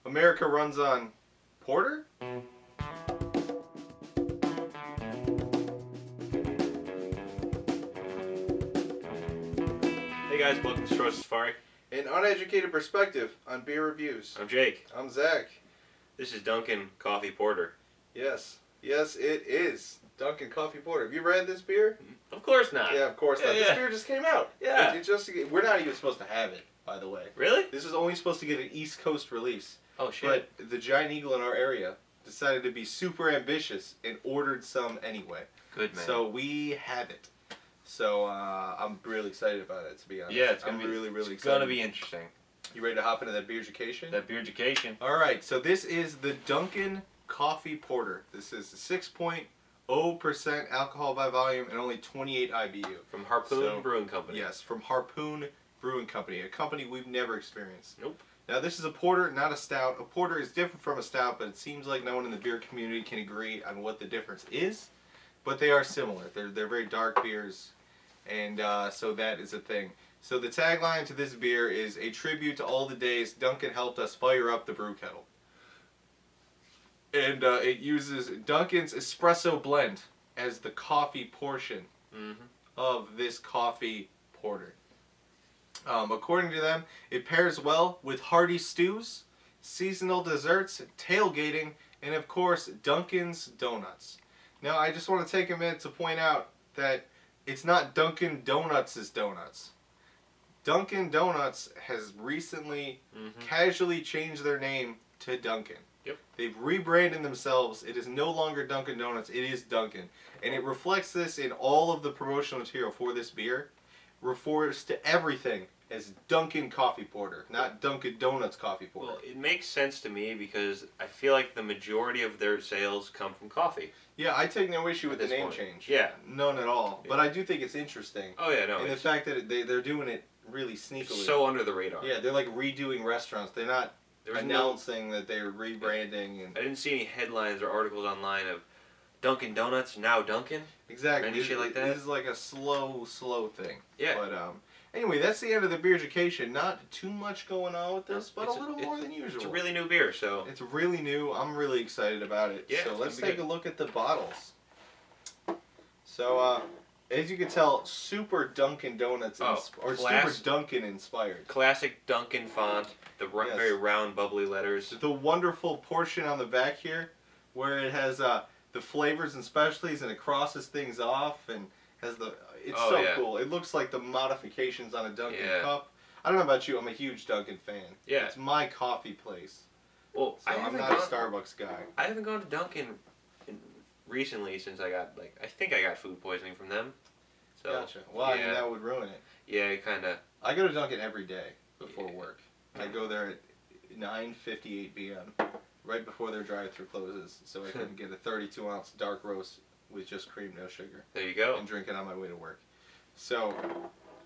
America runs on porter? Hey guys, welcome to Cirrhosis. An uneducated perspective on beer reviews. I'm Jake. I'm Zach. This is Dunkin Coffee Porter. Yes, it is Dunkin Coffee Porter. Have you read this beer? Of course not. Yeah, of course not. Yeah. This beer just came out. Yeah. We're not even supposed to have it, by the way. Really? This is only supposed to get an East Coast release. Oh shit. But the Giant Eagle in our area decided to be super ambitious and ordered some anyway. Good man. So we have it. So I'm really excited about it, to be honest. Yeah, it's gonna I'm be really excited. It's gonna be interesting. You ready to hop into that beer education? That beer education. All right. So this is the Dunkin Coffee Porter. This is 6.0% alcohol by volume and only 28 IBU. From Harpoon Brewing Company. Yes, from Harpoon Brewing Company, a company we've never experienced. Nope. Now this is a porter, not a stout. A porter is different from a stout, but it seems like no one in the beer community can agree on what the difference is. But they are similar. They're very dark beers, and so that is a thing. So the tagline to this beer is a tribute to all the days Dunkin helped us fire up the brew kettle. And it uses Dunkin's espresso blend as the coffee portion of this coffee porter. According to them, it pairs well with hearty stews, seasonal desserts, tailgating, and of course, Dunkin's Donuts. Now, I just want to take a minute to point out that it's not Dunkin' Donuts' donuts. Dunkin' Donuts has recently casually changed their name to Dunkin'. Yep. They've rebranded themselves. It is no longer Dunkin' Donuts. It is Dunkin'. And it reflects this in all of the promotional material for this beer. Refers to everything as Dunkin Coffee Porter, not Dunkin Donuts Coffee Porter. Well, it makes sense to me because I feel like the majority of their sales come from coffee. Yeah, I take no issue with the name change. Yeah. None at all. Yeah. But I do think it's interesting. Oh yeah, no. And the fact that they're doing it really sneakily. So under the radar. Yeah, they're like redoing restaurants. They're not announcing that they're rebranding. And I didn't see any headlines or articles online of Dunkin' Donuts, now Dunkin'. Exactly. Any shit like that? This is like a slow thing. Yeah. But anyway, that's the end of the beer education. Not too much going on with this, but a little more than usual. It's a really new beer, so. It's really new. I'm really excited about it. Yeah, so let's it's gonna be take a look at the bottles. So, as you can tell, super Dunkin' Donuts or super Dunkin' inspired. Classic Dunkin' font, the very round, bubbly letters. The wonderful portion on the back here, where it has the flavors and specialties, and it crosses things off, and has the. It's cool. It looks like the modifications on a Dunkin' cup. I don't know about you. I'm a huge Dunkin' fan. Yeah. It's my coffee place. Well, so I'm not a Starbucks guy. I haven't gone to Dunkin' recently since I got I think I got food poisoning from them. So, gotcha. Well, I mean, that would ruin it. Yeah, kind of. I go to Dunkin' every day before work. I go there at 9:58 p.m. right before their drive-thru closes, so I can get a 32-ounce dark roast with just cream, no sugar. There you go. And drink it on my way to work. So,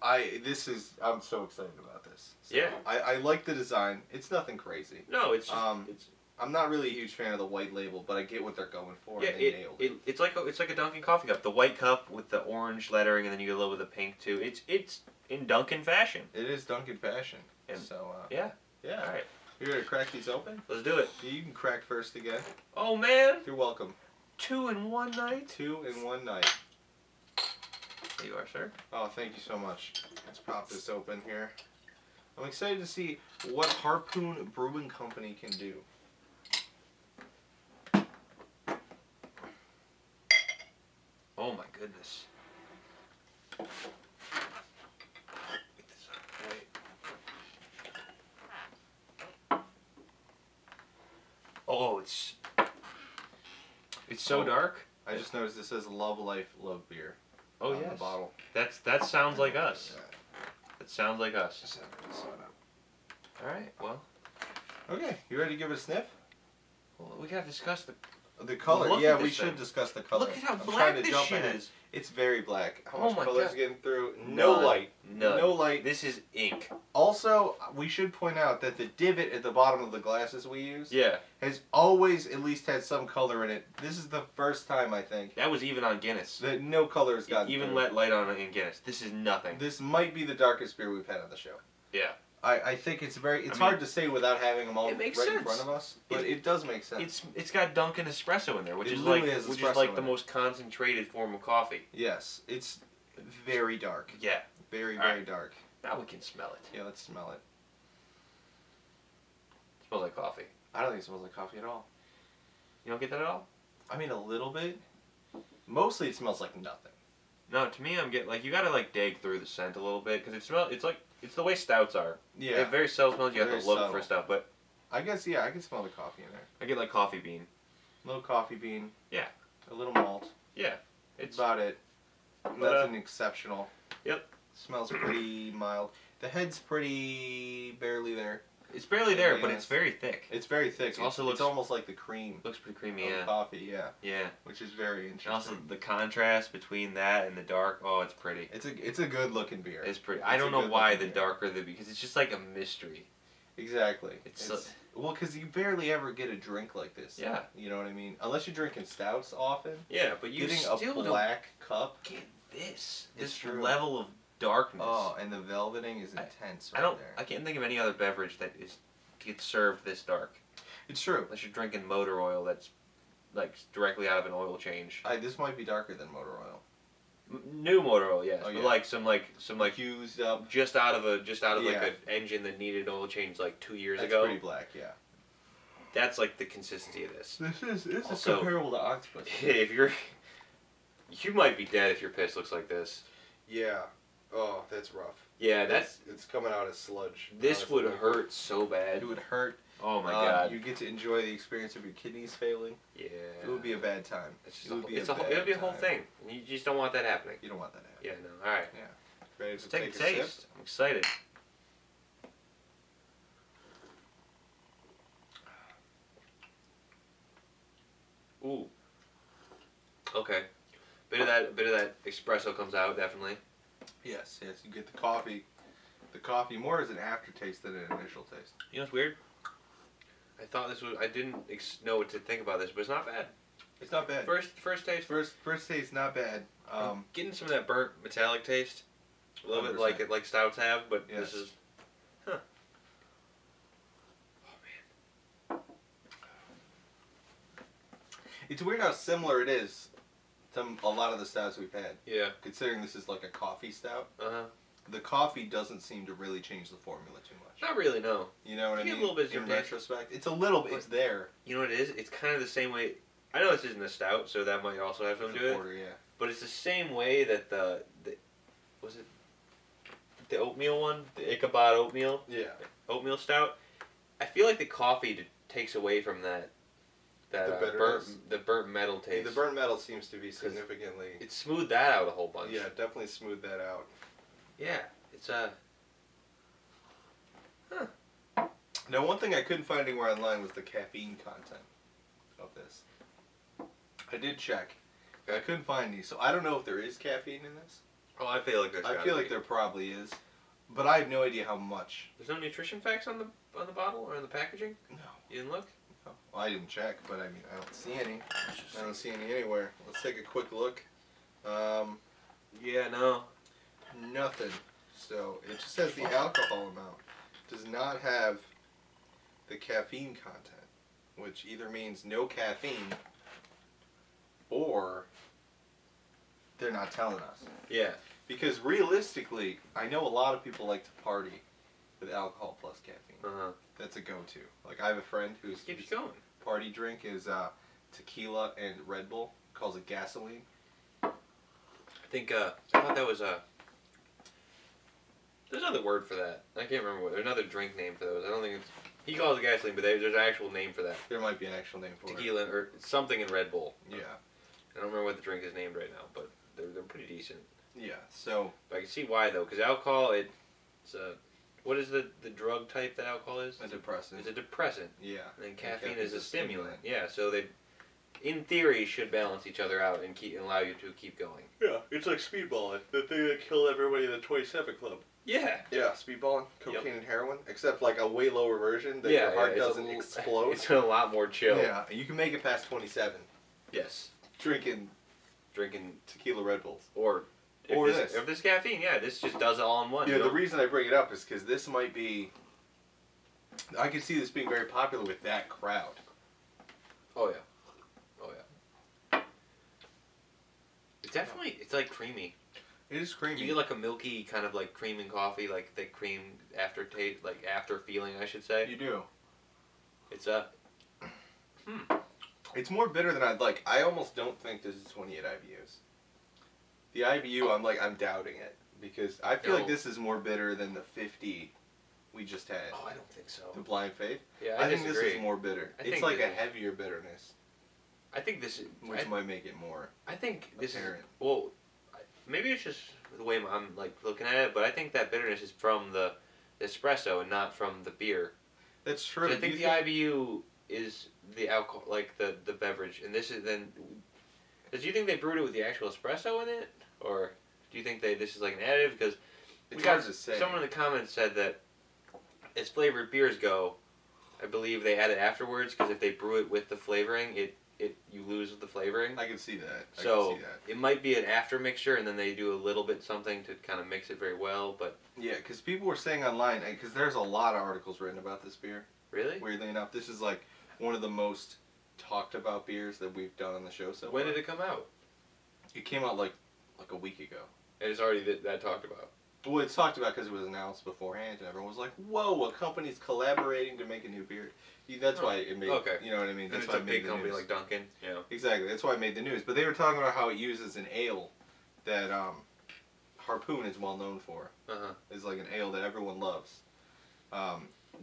I'm so excited about this. So yeah. I like the design. It's nothing crazy. No, it's I'm not really a huge fan of the white label, but I get what they're going for. Yeah, and they nailed it. It's like a Dunkin' coffee cup. The white cup with the orange lettering, and then you get a little with the pink too. It's in Dunkin' fashion. It is Dunkin' fashion. And so yeah. All right. You ready to crack these open? Let's do it. You can crack first again. Oh man! You're welcome. 2 in 1 night. 2 in 1 night. There you are, sir. Oh, thank you so much. Let's pop this open here. I'm excited to see what Harpoon Brewing Company can do. Oh my goodness. Oh, it's so dark. I just noticed it says "Love Life, Love Beer." Oh on yes. the bottle. That sounds like us. That sounds like us. Just have this one up. All right. Well. Okay. You ready to give it a sniff? Well, we gotta discuss the color. Look yeah, at we this should thing. discuss the color. Look at how I'm black trying to this jump shit ahead. is. It's very black. How Oh much my color is God. getting through? No light. None. No light. This is ink. Also, we should point out that the divot at the bottom of the glasses we use has always at least had some color in it. This is the first time, I think, That was even on Guinness. that no color has gotten Even through. let light on in Guinness. This is nothing. This might be the darkest beer we've had on the show. Yeah. I think it's hard to say without having them all right in front of us, but it does make sense. It's got Dunkin espresso in there, which is like the most concentrated form of coffee. Yes, it's very dark. Yeah, very dark. Now we can smell it. Yeah, let's smell it. It smells like coffee. I don't think it smells like coffee at all. You don't get that at all? I mean, a little bit. Mostly, it smells like nothing. No, to me, I'm getting like you gotta like dig through the scent a little bit because it's the way stouts are. Yeah. They're very subtle smells. You have to look for stuff, but I guess I can smell the coffee in there. I get like coffee bean. A little coffee bean. Yeah. A little malt. Yeah. It's about it. That's an exceptional. Yep. Smells pretty mild. The head's pretty barely there. It's barely there, but it's very thick. It's very thick. It's almost like the cream. Looks pretty creamy, yeah. Coffee, yeah. Yeah. Which is very interesting. And also the contrast between that and the dark. Oh, it's pretty. It's a good looking beer. It's pretty. I don't know why the darker because it's just like a mystery. Exactly. Well, because you barely ever get a drink like this. Yeah. You know what I mean? Unless you're drinking stouts often. Yeah, but you getting a black cup. Get this level of darkness. Oh, and the velveting is intense. I can't think of any other beverage that gets served this dark. It's true. Unless you're drinking motor oil that's like directly out of an oil change. This might be darker than motor oil. New motor oil, yes. Oh, yeah. But like some used up, just out of like an engine that needed oil change like 2 years ago. That's pretty black, yeah. That's like the consistency of this. This is comparable to octopus. If you might be dead if your piss looks like this. Yeah. Oh, that's rough. Yeah, it's coming out as sludge. This would hurt so bad. It would hurt. Oh my god. You get to enjoy the experience of your kidneys failing. Yeah. It would be a bad time. It would be a whole thing. You just don't want that happening. You don't want that happening. Yeah, no. All right. Yeah. Ready to take a taste? Sip? I'm excited. Ooh. Okay. Bit of that espresso comes out definitely. Yes. You get the coffee. The coffee more as an aftertaste than an initial taste. You know what's weird? I didn't know what to think about this, but it's not bad. It's not bad. First taste. First taste, not bad. Getting some of that burnt metallic taste. A little 100%. bit like stouts have, but yes. This is. Huh. Oh man. It's weird how similar it is to a lot of the stouts we've had. Yeah. Considering this is like a coffee stout. Uh-huh. The coffee doesn't seem to really change the formula too much. Not really, no. You know what I mean? A little bit in retrospect. It's a little bit. It's there. You know what it is? It's kind of the same way. I know this isn't a stout, so that might also have something to do with it. Porter, yeah. But it's the same way that was it the oatmeal one? The Ichabod oatmeal? Yeah. Oatmeal stout. I feel like the coffee takes away from that the burnt metal taste. The burnt metal seems to be significantly. It smoothed that out a whole bunch. Yeah, definitely smoothed that out. Yeah, it's Huh. Now, one thing I couldn't find anywhere online was the caffeine content of this. I did check. I couldn't find any, so I don't know if there is caffeine in this. Oh, I feel like there's. I feel like there probably is, but I have no idea how much. There's no nutrition facts on the bottle or on the packaging. No, you didn't look. No. Well, I didn't check, but I mean, I don't see any. I don't see any anywhere. Let's take a quick look. Yeah, no. Nothing. So it just says the alcohol amount. Does not have the caffeine content, which either means no caffeine or they're not telling us. Yeah. Because realistically, I know a lot of people like to party with alcohol plus caffeine. Uh-huh. That's a go-to. Like I have a friend whose going. Party drink is tequila and Red Bull. Calls it gasoline. I think I thought that was there's another word for that. I can't remember what. There's another drink name for those. I don't think it's. He calls it gasoline, but there's an actual name for that. There might be an actual name for Tequila or something in Red Bull. Yeah. I don't remember what the drink is named right now, but they're pretty decent. Yeah. So. But I can see why though, because alcohol it's what is the drug type that alcohol is? A depressant. It's a depressant. Yeah. And then caffeine is a stimulant. Yeah. So they, in theory, should balance each other out and allow you to keep going. Yeah. It's like speedballing, the thing that killed everybody in the 27 Club. Yeah. Yeah, speedballing, cocaine and heroin, except like a way lower version that your heart doesn't explode. It's a lot more chill. Yeah, you can make it past 27. Yes. Drinking tequila Red Bulls. If this caffeine, yeah, this just does it all in one. Yeah, the reason I bring it up is because this might be I can see this being very popular with that crowd. Oh yeah. Oh yeah. It's definitely, it's like creamy. It is creamy. You get like a milky kind of like cream and coffee, like the cream aftertaste, like after feeling, I should say. You do. It's It's more bitter than I'd like. I almost don't think this is 28 IBUs. The IBU, I'm doubting it because I feel like this is more bitter than the 50 we just had. Oh, I don't think so. The Blind Faith. Yeah, I think this is more bitter. It's like a heavier bitterness. I think this is, which might make it more. I think this apparent. is, well, maybe it's just the way I'm like looking at it, but I think that bitterness is from the espresso and not from the beer. That's true. I think the IBU is the alcohol, like the beverage, and this is then. Do you think they brewed it with the actual espresso in it, or do you think this is like an additive? Because it's hard to say. Someone in the comments said that as flavored beers go, I believe they add it afterwards because if they brew it with the flavoring, you lose the flavoring. I can see that. So it might be an after mixture, and then they do a little bit something to kind of mix it very well. But yeah, because people were saying online, because there's a lot of articles written about this beer. Really? Weirdly enough, this is like one of the most talked about beers that we've done on the show so far. When did it come out? It came out like a week ago. And it's already that talked about. Well, it's talked about because it was announced beforehand, and everyone was like, "Whoa, a company's collaborating to make a new beer." That's why it made. Okay. You know what I mean? That's and why it's a it made big company like Dunkin. Yeah. Exactly. That's why it made the news. But they were talking about how it uses an ale that Harpoon is well known for. It's like an ale that everyone loves.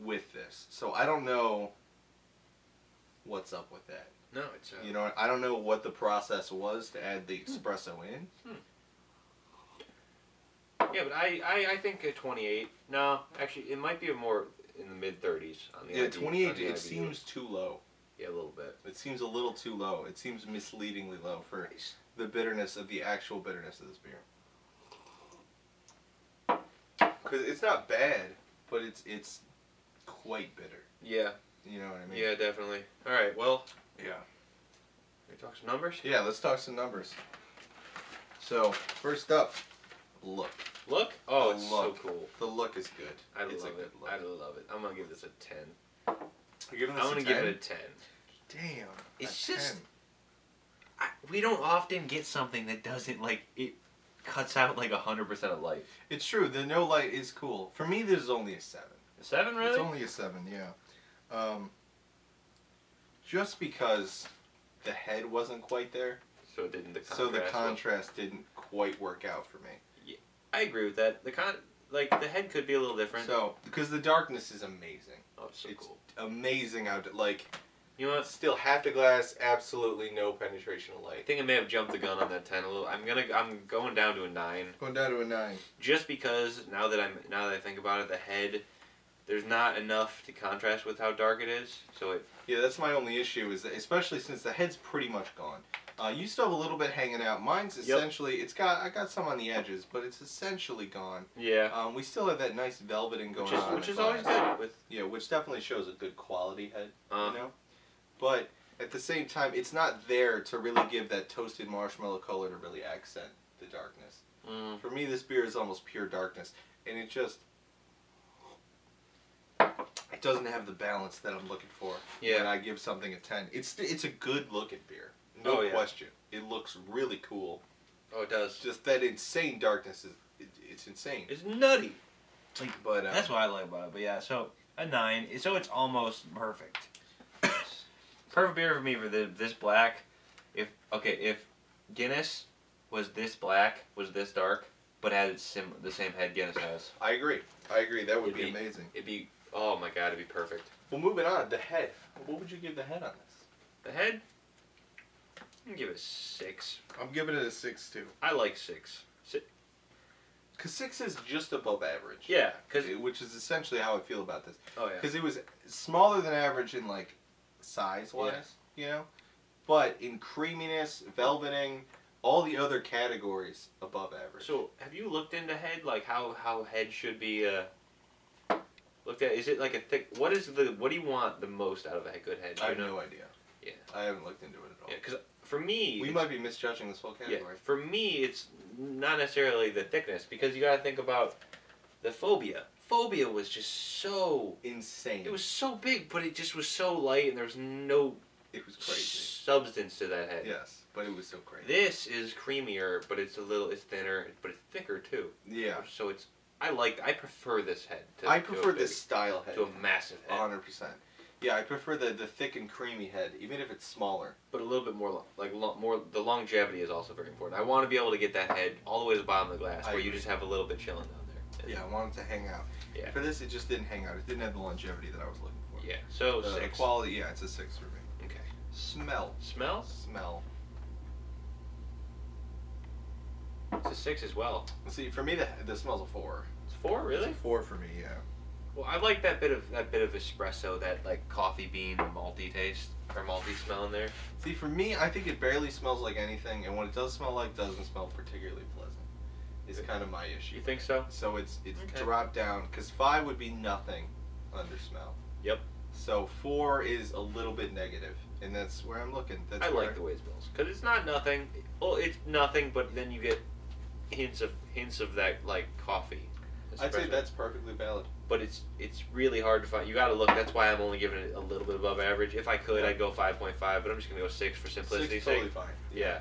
With this, so I don't know what's up with that. No, it's. You know, I don't know what the process was to add the espresso in. Yeah, but I think at 28. No, actually, it might be more in the mid 30s on the. Yeah, IB, 28. on the It IBU. seems too low. Yeah, a little bit. It seems a little too low. It seems misleadingly low for the bitterness of the actual bitterness of this beer. Because it's not bad, but it's quite bitter. Yeah. You know what I mean? Yeah, definitely. All right. Well. Yeah. Can we talk some numbers? Yeah, let's talk some numbers. So first up, look. Look? Oh, The it's look. so cool. The look is good. I It's love a good it. look. I love it. I'm gonna give this a 10. You're giving this I'm gonna give it a 10. Damn. It's a just 10. we don't often get something that doesn't like it cuts out like 100% of life. It's true. The no light is cool. For me, this is only a 7. A 7, really? It's only a 7. Yeah. Just because the head wasn't quite there. So it didn't. So the contrast didn't quite work out for me. Yeah, I agree with that. The head could be a little different. So because the darkness is amazing. Oh, it's so It's cool. amazing how You know what? still half the glass, absolutely no penetration of I light. think I may have jumped the gun on that 10 a little. I'm going down to a 9. Going down to a 9. Just because now that I think about it, the head, there's not enough to contrast with how dark it is. So it. Yeah, that's my only issue is that, especially since the head's pretty much gone. You still have a little bit hanging out. Mine's essentially I got some on the edges, but it's essentially gone. Yeah. We still have that nice velveting going on. Which is always good with. Yeah, which definitely shows a good quality head. Uh. You know, but at the same time, it's not there to really give that toasted marshmallow color to really accent the darkness. Mm. For me, this beer is almost pure darkness, and it doesn't have the balance that I'm looking for. Yeah. When I give something a 10, it's a good looking beer. No question. It looks really cool. Oh, it does. Just that insane darkness it's insane. It's nutty. But That's what I like about it. But yeah, so a 9. So it's almost perfect. Perfect beer for me for this black. If Guinness was this black, was this dark, but had the same head Guinness has. I agree. That would be amazing. It'd be, oh my god, it'd be perfect. Well, moving on, the head. What would you give the head on this? The head? I'm gonna give it a 6. I'm giving it a 6 too. I like 6. Because 6 is just above average. Yeah, which is essentially how I feel about this. Oh yeah. Because it was smaller than average in like size-wise, you know, but in creaminess, velveting, all the other categories above average. So have you looked into head, like how head should be looked at? Is it like a thick? What do you want the most out of a good head? I have no idea. Yeah. I haven't looked into it at all. Yeah, because for me, we might be misjudging this whole category. Yeah, for me, it's not necessarily the thickness because you got to think about the phobia. phobia was just so insane. It was so big, but it just was so light, and there was no. It was crazy. Substance to that head. Yes, but it was so crazy. This is creamier, but it's thinner, but it's thicker too. Yeah. So I prefer this head. I prefer this style head. To a massive head. 100%. Yeah, I prefer the thick and creamy head, even if it's smaller. But a little bit more, the longevity is also very important. I want to be able to get that head all the way to the bottom of the glass, where you just have a little bit chilling down there. Yeah, I want it to hang out. Yeah. For this, it just didn't hang out. It didn't have the longevity that I was looking for. Yeah, so the 6. Quality, yeah, it's a 6 for me. Okay. Smell. Smell? Smell. It's a 6 as well. See, for me, the smell's a 4. It's 4, really? It's a 4 for me, yeah. Well, I like that bit of espresso, that like coffee bean malty taste or malty smell in there. See, for me, I think it barely smells like anything, and what it does smell like doesn't smell particularly pleasant. Is kind of my issue. You think so? So it's okay. Dropped down, because 5 would be nothing under smell. Yep. So 4 is a little bit negative, and that's where I'm looking. I like the way it smells, because it's not nothing. Well, it's nothing, but then you get hints of that like coffee. Espresso. I'd say that's perfectly valid. But it's really hard to find. You got to look. That's why I'm only giving it a little bit above average. If I could, I'd go 5.5, but I'm just gonna go 6 for simplicity's 6 totally sake. fine. Yeah.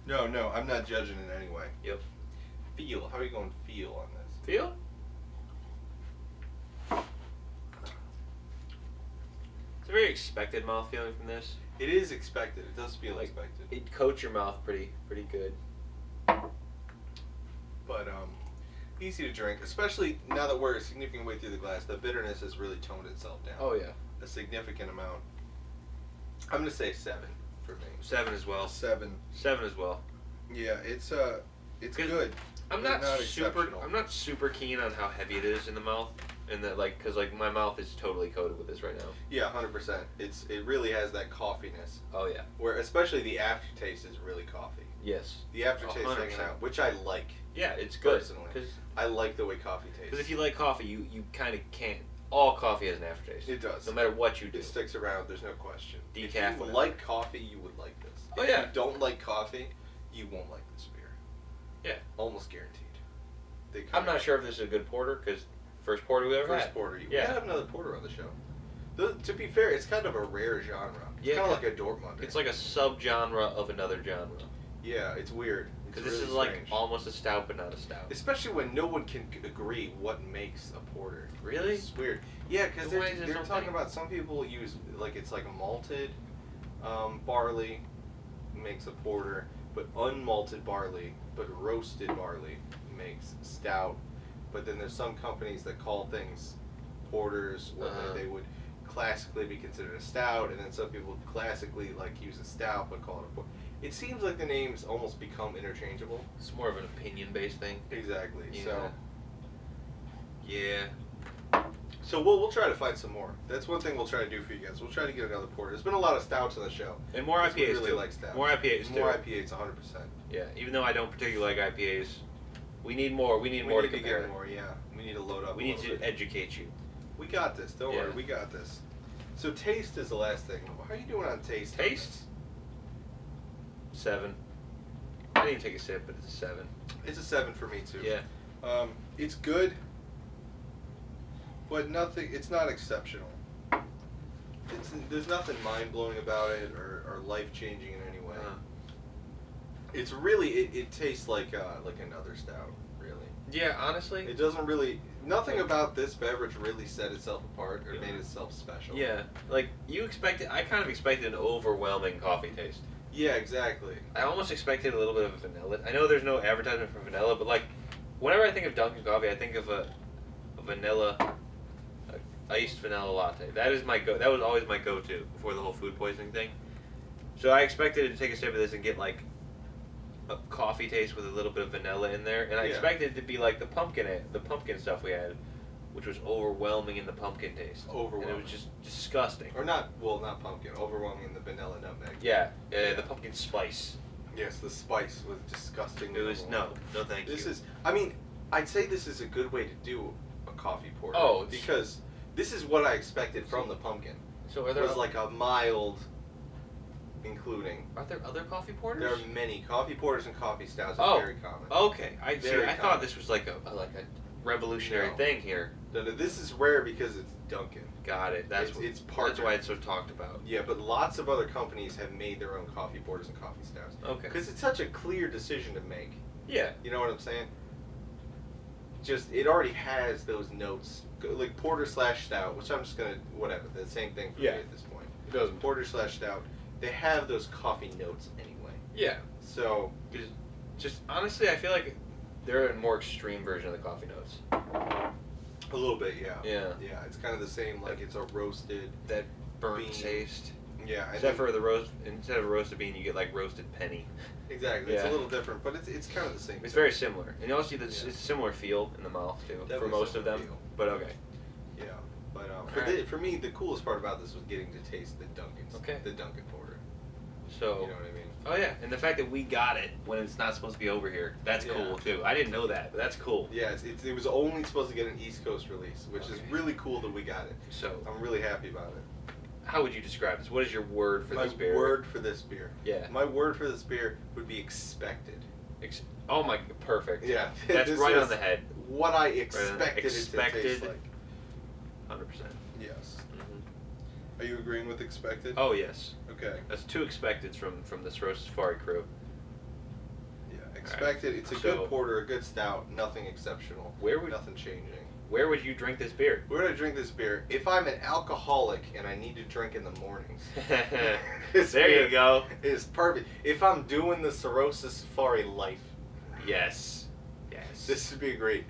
No, I'm not judging in any way. Yep. Feel. How are you going feel on this? Feel? It's a very expected mouth feeling from this. It is expected. It does feel expected. It coats your mouth pretty good. But easy to drink, especially now that we're a significant way through the glass. The bitterness has really toned itself down. Oh yeah. A significant amount. I'm gonna say 7 for me. 7 as well. 7. 7 as well. Yeah, it's good. I'm not super keen on how heavy it is in the mouth, and that because my mouth is totally coated with this right now. Yeah, 100%. It really has that coffeeness. Oh yeah. Where especially the aftertaste is really coffee. Yes. The aftertaste hanging out, which I like. Yeah, it's good. Personally, I like the way coffee tastes. Because if you like coffee, you kind of can't. All coffee has an aftertaste. It does. No matter what you do. It sticks around. There's no question. Decaf. If you like coffee, you would like this. Oh if yeah. you don't like coffee, you won't like this beer. Yeah. Almost guaranteed. I'm not sure if this is a good porter, because first porter we ever had. First porter. We have another porter on the show. To be fair, it's kind of a rare genre. It's kind of like a Dortmunder. It's like a sub-genre of another genre. Yeah, it's weird. Because this is like almost a stout, but not a stout. Especially when no one can agree what makes a porter. Really? It's weird. Yeah, because they're talking about some people use it's like a malted barley makes a porter, but unmalted barley, but roasted barley makes stout. But then there's some companies that call things porters, what they would classically be considered a stout, and then some people classically use a stout but call it a porter. It seems like the names almost become interchangeable. It's more of an opinion-based thing. Exactly. Yeah. So. Yeah. So we'll try to find some more. That's one thing we'll try to do for you guys. We'll try to get another porter. There's been a lot of stouts on the show. And more IPAs we really too. Like stouts. More IPAs too. More IPAs, 100%. Yeah. Even though I don't particularly like IPAs, we need more. We need more to compare. Get more. Yeah. We need to load up. We need to educate you. We got this. Don't worry. We got this. So taste is the last thing. How are you doing on taste? Taste? 7. I didn't take a sip, but it's a 7. It's a 7 for me too. Yeah. It's good, but nothing. It's not exceptional. There's nothing mind blowing about it or life changing in any way. It's really it tastes like another stout. Really. Yeah, honestly. It doesn't really. Nothing about this beverage really set itself apart or made itself special. Yeah, I kind of expected an overwhelming coffee taste. Yeah, exactly. I almost expected a little bit of vanilla. I know there's no advertisement for vanilla, but whenever I think of Dunkin' Coffee, I think of a vanilla, iced vanilla latte. That was always my go-to before the whole food poisoning thing. So I expected to take a sip of this and get a coffee taste with a little bit of vanilla in there, and I expected it to be like the pumpkin stuff we had, which was overwhelming in the pumpkin taste. Overwhelming. And it was just disgusting. Or not pumpkin. Overwhelming in the vanilla nutmeg. Yeah, the pumpkin spice. Yes, the spice was disgusting. It was no thank you. I'd say this is a good way to do a coffee porter. Oh, because this is what I expected from the pumpkin. So are there a mild. Including. Are there other coffee porters? There are many. Coffee porters and coffee stouts are very common. Okay. I thought this was like a revolutionary thing here. No, this is rare because it's Dunkin'. Got it. That's why it's so talked about. Yeah, but lots of other companies have made their own coffee porters and coffee stouts. Okay. Because it's such a clear decision to make. Yeah. You know what I'm saying? Just, it already has those notes. Like porter/stout, which I'm just going to, whatever, the same thing for me at this point. It doesn't. Porter/stout, they have those coffee notes anyway. Yeah. So, just honestly, I feel like they're a more extreme version of the coffee notes. a little bit, yeah. Yeah. Yeah, it's kind of the same, like it's a roasted. That burnt bean. Taste. Yeah. Except for the roast, instead of a roasted bean, you get like roasted penny. Exactly. Yeah. It's a little different, but it's kind of the same. It's very similar, and also it's a similar feel in the mouth too. Definitely for most of them. feel. But okay. Yeah, but for me, the coolest part about this was getting to taste the Dunkin's. Okay. The Dunkin' Porter. So. You know what I mean? Oh yeah, and the fact that we got it when it's not supposed to be over here, that's cool too. I didn't know that, but that's cool. Yeah, it was only supposed to get an East Coast release, which is really cool that we got it. So I'm really happy about it. How would you describe this? What is your word for this beer? My word for this beer. Yeah. My word for this beer would be expected. Oh my, perfect. Yeah. That's right on the head. What I expected it to taste like. 100%. Yes. Mm-hmm. Are you agreeing with expected? Oh yes. Okay. That's 2 expecteds from the Cirrhosis crew. Yeah, expected. Right. It's a good porter, a good stout, nothing exceptional. Nothing changing. Where would you drink this beer? Where would I drink this beer? If I'm an alcoholic and I need to drink in the mornings. There you go. It's perfect. If I'm doing the Cirrhosis Safari life. Yes. Yes. This would be great.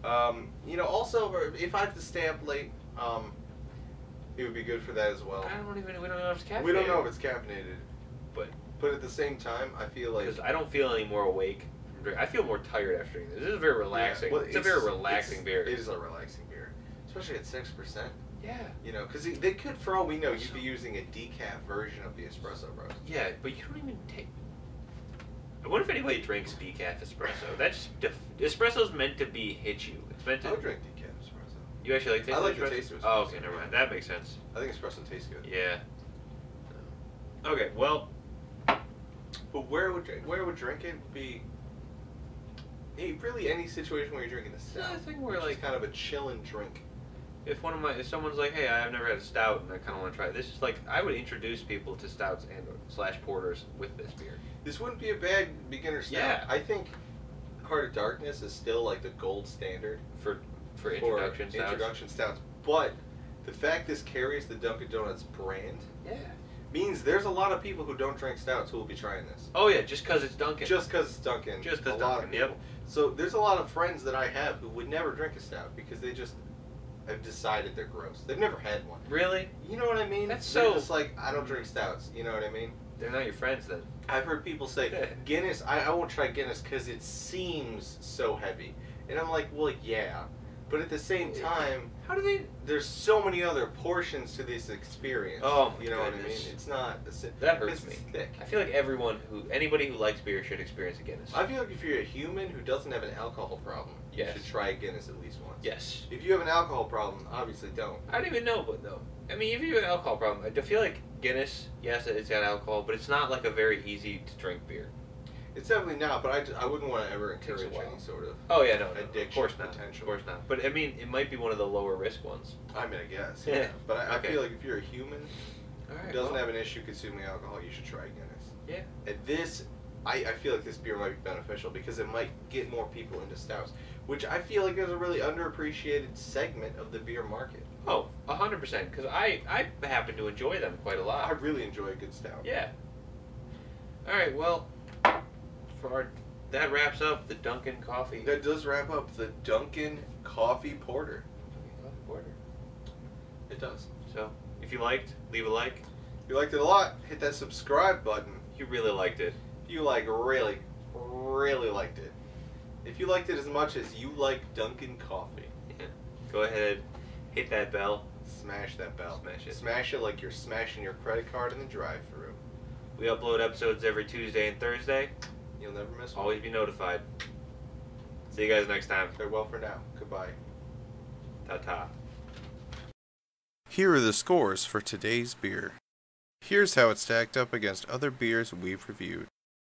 Also, if I have to stay up late, it would be good for that as well. We don't know if it's caffeinated. We don't know if it's caffeinated. But at the same time, I feel like... Because I don't feel any more awake. I feel more tired after drinking this. This is very relaxing. Yeah, well, it's a very relaxing beer. It is a relaxing beer. Especially at 6%. Yeah. Because they could, for all we know, you'd be using a decaf version of the espresso roast. Yeah, but you don't even take... I wonder if anybody drinks decaf espresso. That's just... Espresso's meant to hit you. It's meant to... I would drink decaf espresso. You actually like taste I like the taste of espresso. Oh, okay, never mind. That makes sense. I think espresso tastes good. Yeah. Okay, well... But where would drink it would be... really any situation where you're drinking a stout. Yeah, I think we're like... kind of a chillin' drink. If someone's like, hey, I've never had a stout and I kind of want to try it. This is like, I would introduce people to stouts and / porters with this beer. This wouldn't be a bad beginner stout. Yeah. I think Heart of Darkness is still like the gold standard for introduction stouts. Introduction stouts. But the fact this carries the Dunkin' Donuts brand means there's a lot of people who don't drink stouts who will be trying this. Oh yeah, just because it's Dunkin'. Just because it's Dunkin'. Just because Dunkin', yep. So there's a lot of friends that I have who would never drink a stout because they just have decided they're gross. They've never had one. Really? You know what I mean? That's They're just like, I don't drink stouts. You know what I mean? They're not your friends then. I've heard people say, Guinness, I won't try Guinness because it seems so heavy. And I'm like, well, yeah. But at the same time, how do they? There's so many other portions to this experience. Oh my You know goodness. what I mean? It's not. That hurts me. It's thick. I feel like anybody who likes beer should experience a Guinness. I feel like if you're a human who doesn't have an alcohol problem, you should try a Guinness at least once. Yes. If you have an alcohol problem, obviously don't. I don't even know, but though. I mean, if you have an alcohol problem, I feel like Guinness, yes, it's got alcohol, but it's not like a very easy to drink beer. It's definitely not, but I wouldn't want to ever encourage any sort of addiction of course not. potential. Of course not. But I mean, it might be one of the lower risk ones. I mean, I guess. Yeah. But I feel like if you're a human who doesn't have an issue consuming alcohol, you should try Guinness. Yeah. And this, I feel like this beer might be beneficial because it might get more people into stouts, which I feel like is a really underappreciated segment of the beer market. Oh, 100%. Because I happen to enjoy them quite a lot. I really enjoy a good stout. Yeah. All right. Well. That wraps up the Dunkin Coffee. That does wrap up the Dunkin Coffee Porter. Dunkin Coffee Porter. It does. So, if you liked, leave a like. If you liked it a lot, hit that subscribe button. You really liked it. If you really, really liked it. If you liked it as much as you like Dunkin Coffee. Yeah. Go ahead, hit that bell. Smash that bell. Smash it. Smash it like you're smashing your credit card in the drive-thru. We upload episodes every Tuesday and Thursday. You'll never miss one. Always be notified. See you guys next time. Farewell for now. Goodbye. Ta-ta. Here are the scores for today's beer. Here's how it stacked up against other beers we've reviewed.